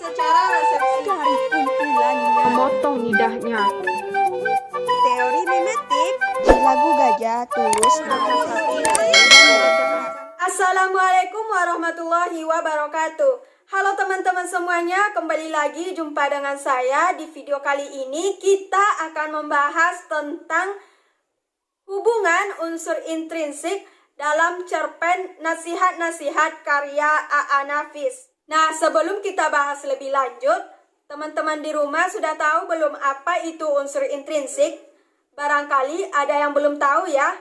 secara resepsi. Cari kumpulannya. Memotong lidahnya. Teori mimetik. Di lagu Gajah Tulus Assalamualaikum warahmatullahi wabarakatuh. Halo teman-teman semuanya, kembali lagi jumpa dengan saya. Di video kali ini kita akan membahas tentang hubungan unsur intrinsik dalam cerpen Nasihat-Nasihat karya A.A. Nafis. Nah, sebelum kita bahas lebih lanjut, teman-teman di rumah sudah tahu belum apa itu unsur intrinsik? Barangkali ada yang belum tahu ya.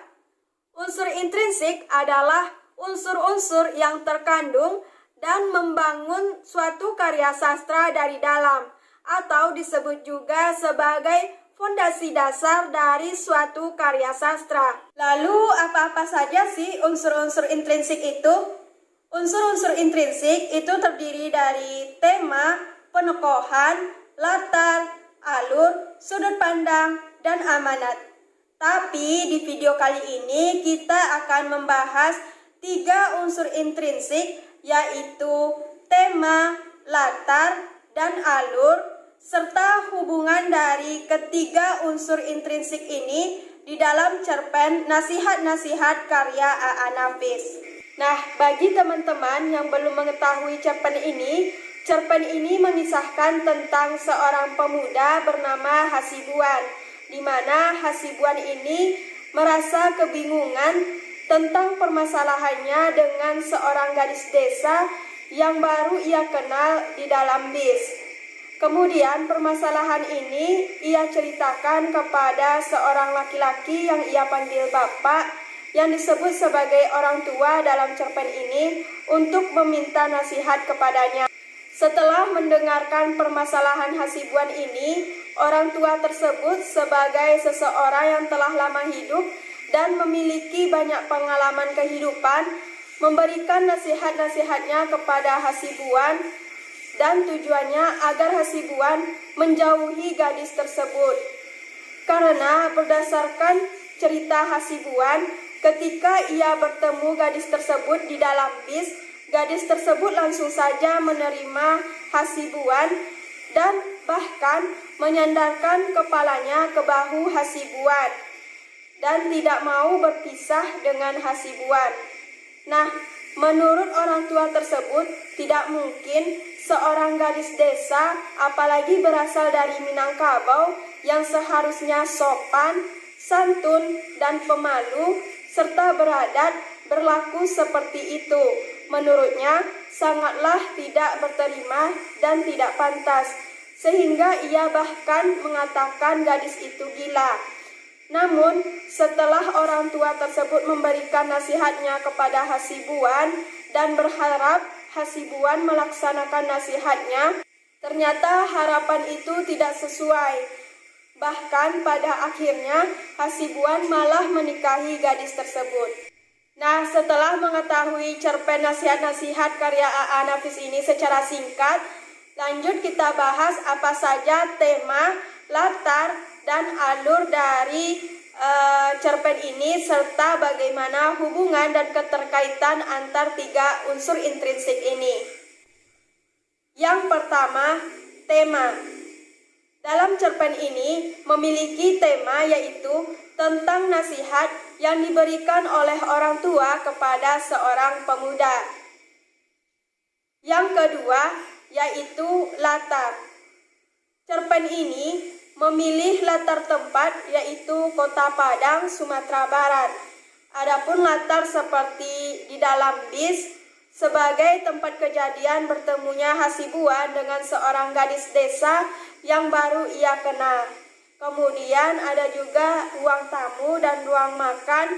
Unsur intrinsik adalah unsur-unsur yang terkandung dan membangun suatu karya sastra dari dalam, atau disebut juga sebagai fondasi dasar dari suatu karya sastra. Lalu apa-apa saja sih unsur-unsur intrinsik itu? Unsur-unsur intrinsik itu terdiri dari tema, penokohan, latar, alur, sudut pandang, dan amanat. Tapi di video kali ini kita akan membahas 3 unsur intrinsik, yaitu tema, latar, dan alur, serta hubungan dari ketiga unsur intrinsik ini di dalam cerpen Nasihat-Nasihat karya A.A. Nafis. Nah, bagi teman-teman yang belum mengetahui cerpen ini mengisahkan tentang seorang pemuda bernama Hasibuan, di mana Hasibuan ini merasa kebingungan tentang permasalahannya dengan seorang gadis desa yang baru ia kenal di dalam bis. Kemudian permasalahan ini ia ceritakan kepada seorang laki-laki yang ia panggil bapak, yang disebut sebagai orang tua dalam cerpen ini, untuk meminta nasihat kepadanya. Setelah mendengarkan permasalahan Hasibuan ini, orang tua tersebut sebagai seseorang yang telah lama hidup dan memiliki banyak pengalaman kehidupan, memberikan nasihat-nasihatnya kepada Hasibuan, dan tujuannya agar Hasibuan menjauhi gadis tersebut. Karena berdasarkan cerita Hasibuan, ketika ia bertemu gadis tersebut di dalam bis, gadis tersebut langsung saja menerima Hasibuan dan bahkan menyandarkan kepalanya ke bahu Hasibuan dan tidak mau berpisah dengan Hasibuan. Nah, menurut orang tua tersebut, tidak mungkin seorang gadis desa, apalagi berasal dari Minangkabau, yang seharusnya sopan, santun, dan pemalu, serta beradat, berlaku seperti itu. Menurutnya, sangatlah tidak berterima dan tidak pantas, sehingga ia bahkan mengatakan gadis itu gila. Namun, setelah orang tua tersebut memberikan nasihatnya kepada Hasibuan dan berharap Hasibuan melaksanakan nasihatnya, ternyata harapan itu tidak sesuai. Bahkan pada akhirnya Hasibuan malah menikahi gadis tersebut. Nah, setelah mengetahui cerpen Nasihat-Nasihat karya A.A. Nafis ini secara singkat, lanjut kita bahas apa saja tema, latar, dan alur dari cerpen ini, serta bagaimana hubungan dan keterkaitan antar 3 unsur intrinsik ini. Yang pertama, tema. Dalam cerpen ini memiliki tema, yaitu tentang nasihat yang diberikan oleh orang tua kepada seorang pemuda. Yang kedua, yaitu latar. Cerpen ini memilih latar tempat, yaitu Kota Padang, Sumatera Barat. Adapun latar seperti di dalam bis sebagai tempat kejadian bertemunya Hasibuan dengan seorang gadis desa yang baru ia kenal. Kemudian ada juga ruang tamu dan ruang makan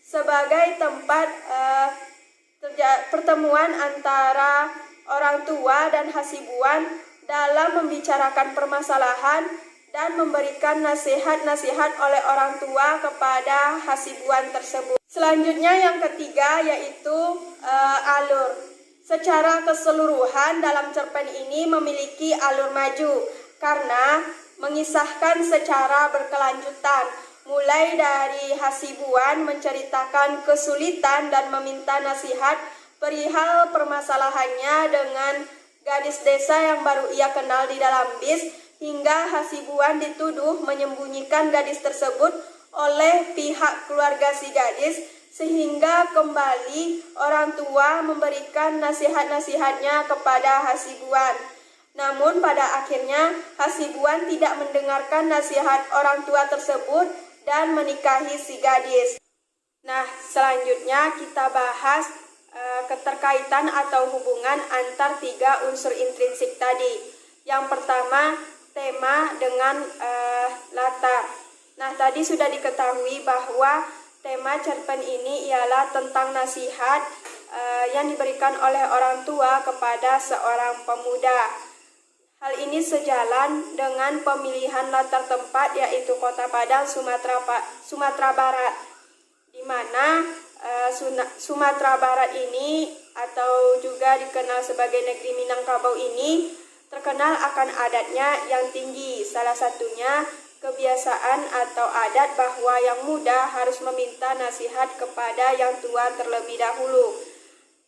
sebagai tempat pertemuan antara orang tua dan Hasibuan dalam membicarakan permasalahan dan memberikan nasihat-nasihat oleh orang tua kepada Hasibuan tersebut. Selanjutnya yang ketiga, yaitu alur. Secara keseluruhan dalam cerpen ini memiliki alur maju karena mengisahkan secara berkelanjutan, mulai dari Hasibuan menceritakan kesulitan dan meminta nasihat perihal permasalahannya dengan gadis desa yang baru ia kenal di dalam bis, hingga Hasibuan dituduh menyembunyikan gadis tersebut oleh pihak keluarga si gadis, sehingga kembali orang tua memberikan nasihat-nasihatnya kepada Hasibuan. Namun pada akhirnya Hasibuan tidak mendengarkan nasihat orang tua tersebut dan menikahi si gadis. Nah, selanjutnya kita bahas keterkaitan atau hubungan antar tiga unsur intrinsik tadi. Yang pertama, tema dengan latar. Nah, tadi sudah diketahui bahwa tema cerpen ini ialah tentang nasihat yang diberikan oleh orang tua kepada seorang pemuda. Hal ini sejalan dengan pemilihan latar tempat, yaitu Kota Padang, Sumatera Barat, di mana Sumatera Barat ini atau juga dikenal sebagai negeri Minangkabau ini terkenal akan adatnya yang tinggi. Salah satunya kebiasaan atau adat bahwa yang muda harus meminta nasihat kepada yang tua terlebih dahulu.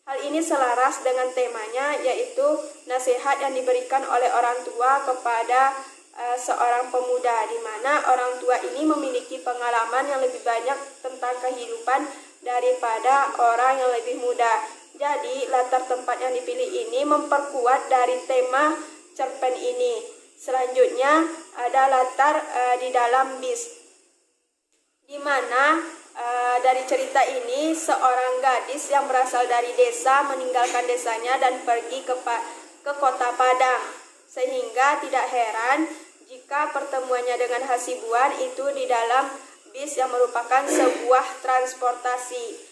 Hal ini selaras dengan temanya, yaitu nasihat yang diberikan oleh orang tua kepada seorang pemuda, di mana orang tua ini memiliki pengalaman yang lebih banyak tentang kehidupan daripada orang yang lebih muda. Jadi latar tempat yang dipilih ini memperkuat dari tema cerpen ini. Selanjutnya ada latar di dalam bis, di mana dari cerita ini seorang gadis yang berasal dari desa meninggalkan desanya dan pergi ke Kota Padang, sehingga tidak heran jika pertemuannya dengan Hasibuan itu di dalam bis yang merupakan sebuah transportasi.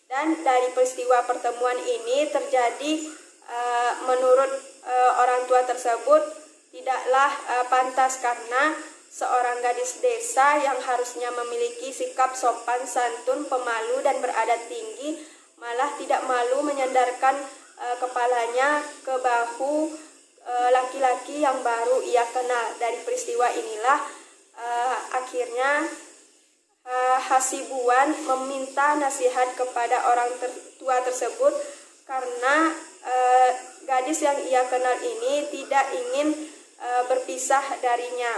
Dan dari peristiwa pertemuan ini terjadi menurut orang tua tersebut tidaklah pantas, karena seorang gadis desa yang harusnya memiliki sikap sopan santun, pemalu dan beradat tinggi malah tidak malu menyandarkan kepalanya ke bahu laki-laki yang baru ia kenal. Dari peristiwa inilah akhirnya Hasibuan meminta nasihat kepada orang tua tersebut, karena gadis yang ia kenal ini tidak ingin berpisah darinya.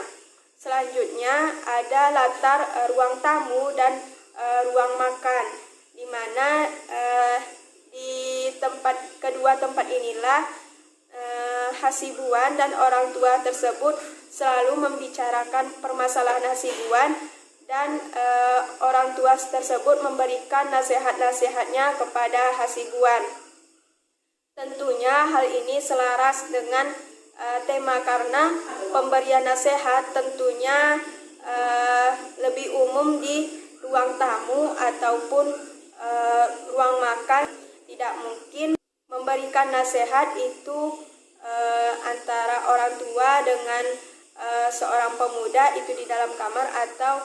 Selanjutnya ada latar ruang tamu dan ruang makan, di mana di kedua tempat inilah Hasibuan dan orang tua tersebut selalu membicarakan permasalahan Hasibuan, dan orang tua tersebut memberikan nasihat-nasihatnya kepada Hasibuan. Tentunya hal ini selaras dengan tema, karena pemberian nasihat tentunya lebih umum di ruang tamu ataupun ruang makan. Tidak mungkin memberikan nasihat itu antara orang tua dengan seorang pemuda itu di dalam kamar atau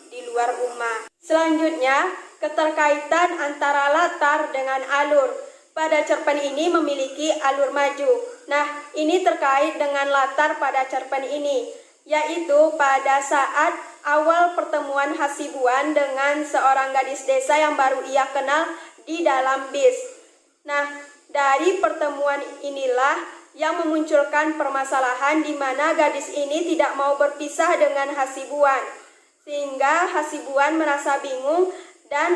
di luar rumah. Selanjutnya, keterkaitan antara latar dengan alur. Pada cerpen ini memiliki alur maju. Nah, ini terkait dengan latar pada cerpen ini, yaitu pada saat awal pertemuan Hasibuan dengan seorang gadis desa yang baru ia kenal di dalam bis. Nah, dari pertemuan inilah yang memunculkan permasalahan di mana gadis ini tidak mau berpisah dengan Hasibuan, sehingga Hasibuan merasa bingung dan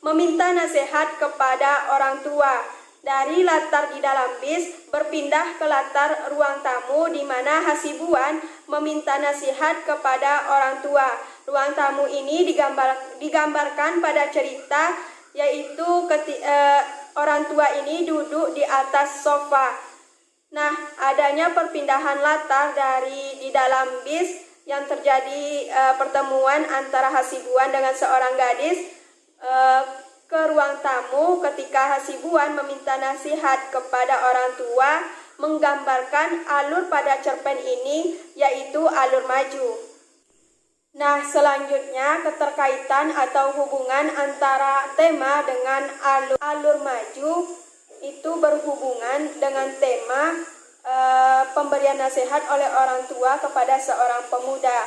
meminta nasihat kepada orang tua. Dari latar di dalam bis berpindah ke latar ruang tamu, di mana Hasibuan meminta nasihat kepada orang tua. Ruang tamu ini digambarkan pada cerita, yaitu orang tua ini duduk di atas sofa. Nah, adanya perpindahan latar dari di dalam bis yang terjadi pertemuan antara Hasibuan dengan seorang gadis ke ruang tamu ketika Hasibuan meminta nasihat kepada orang tua, menggambarkan alur pada cerpen ini, yaitu alur maju. Nah, selanjutnya keterkaitan atau hubungan antara tema dengan alur maju itu berhubungan dengan tema pemberian nasihat oleh orang tua kepada seorang pemuda,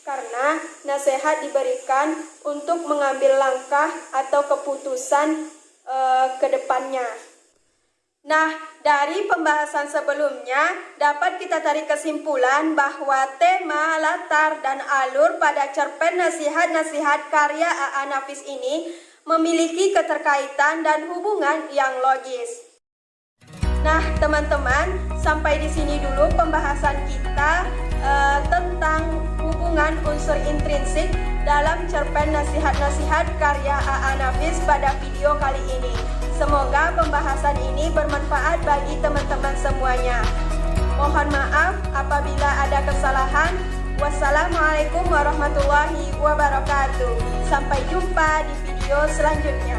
karena nasihat diberikan untuk mengambil langkah atau keputusan ke depannya. Nah, Dari pembahasan sebelumnya, dapat kita tarik kesimpulan bahwa tema, latar, dan alur pada cerpen nasihat-nasihat karya A.A. Nafis ini memiliki keterkaitan dan hubungan yang logis. Nah, teman-teman, sampai di sini dulu pembahasan kita tentang hubungan unsur intrinsik dalam cerpen nasihat-nasihat karya A.A. Nafis pada video kali ini. Semoga pembahasan ini bermanfaat bagi teman-teman semuanya. Mohon maaf apabila ada kesalahan. Wassalamualaikum warahmatullahi wabarakatuh. Sampai jumpa di video selanjutnya.